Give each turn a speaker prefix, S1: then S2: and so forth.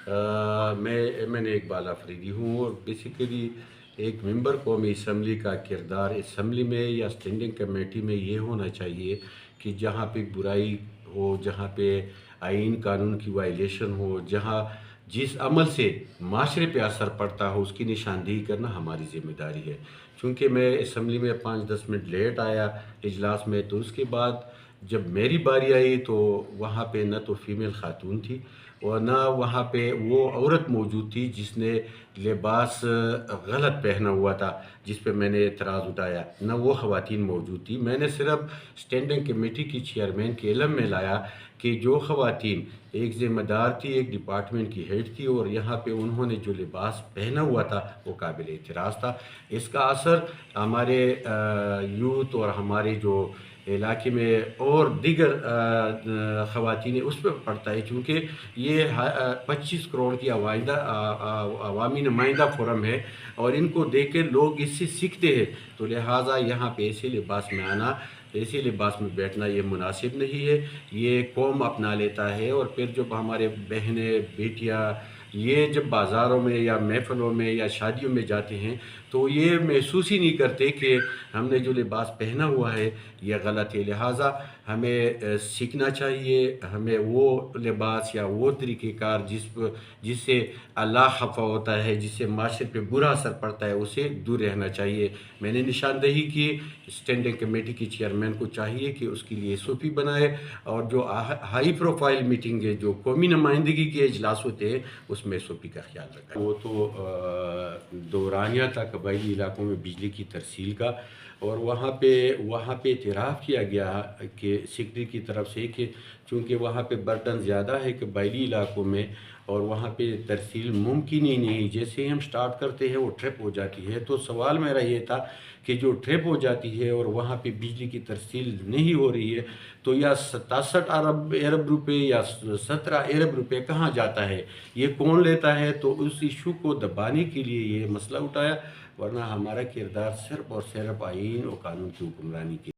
S1: میں نے اقبال آفریدی ہوں، اور بیسیکلی ایک ممبر قومی اسمبلی کا کردار اسمبلی میں یا اسٹینڈنگ کمیٹی میں یہ ہونا چاہیے کہ جہاں پہ برائی ہو، جہاں پہ آئین قانون کی وائلیشن ہو، جہاں جس عمل سے معاشرے پہ اثر پڑتا ہو، اس کی نشاندہی کرنا ہماری ذمہ داری ہے۔ چونکہ میں اسمبلی میں 5-10 منٹ لیٹ آیا اجلاس میں، تو اس کے بعد جب میری باری آئی تو وہاں پہ نہ تو فیمیل خاتون تھی اور نہ وہاں پہ وہ عورت موجود تھی جس نے لباس غلط پہنا ہوا تھا، جس پہ میں نے اعتراض اٹھایا، نہ وہ خواتین موجود تھی۔ میں نے صرف اسٹینڈنگ کمیٹی کی چیئرمین کے علم میں لایا کہ جو خواتین ایک ذمہ دار تھی، ایک ڈپارٹمنٹ کی ہیڈ تھی، اور یہاں پہ انہوں نے جو لباس پہنا ہوا تھا وہ قابل اعتراض تھا۔ اس کا اثر ہمارے یوتھ اور ہمارے جو علاقے میں اور دیگر خواتین اس پہ پڑتا ہے، چونکہ یہ 25 کروڑ کی عوامی نمائندہ فورم ہے، اور ان کو دیکھ کے لوگ اس سے سیکھتے ہیں، تو لہٰذا یہاں پہ ایسے لباس میں آنا، ایسے لباس میں بیٹھنا یہ مناسب نہیں ہے۔ یہ قوم اپنا لیتا ہے، اور پھر جب ہمارے بہنیں بیٹیاں یہ جب بازاروں میں یا محفلوں میں یا شادیوں میں جاتے ہیں تو یہ محسوس ہی نہیں کرتے کہ ہم نے جو لباس پہنا ہوا ہے یہ غلط ہے۔ لہٰذا ہمیں سیکھنا چاہیے، ہمیں وہ لباس یا وہ طریقہ کار جس سے اللہ خفا ہوتا ہے، جس سے معاشرے پہ برا اثر پڑتا ہے، اسے دور رہنا چاہیے۔ میں نے نشاندہی کی، اسٹینڈنگ کمیٹی کی چیئرمین کو چاہیے کہ اس کے لیے ایس او پی بنائے، اور جو ہائی پروفائل میٹنگ ہے، جو قومی نمائندگی کے اجلاس ہوتے ہیں، اس میں ایس او پی کا خیال رکھا۔ وہ تو دورانیہ تھا قبائلی علاقوں میں بجلی کی ترسیل کا، اور وہاں پہ اعتراف کیا گیا کہ سیکٹری کی طرف سے کہ چونکہ وہاں پہ برڈن زیادہ ہے قبائلی علاقوں میں، اور وہاں پہ ترسیل ممکن ہی نہیں، جیسے ہی ہم سٹارٹ کرتے ہیں وہ ٹرپ ہو جاتی ہے۔ تو سوال میرا یہ تھا کہ جو ٹرپ ہو جاتی ہے اور وہاں پہ بجلی کی ترسیل نہیں ہو رہی ہے، تو یا 67 ارب روپے یا 17 ارب روپے کہاں جاتا ہے، یہ کون لیتا ہے؟ تو اس ایشو کو دبانے کے لیے یہ مسئلہ اٹھایا، ورنہ ہمارا کردار صرف اور صرف آئین اور قانون کی حکمرانی کی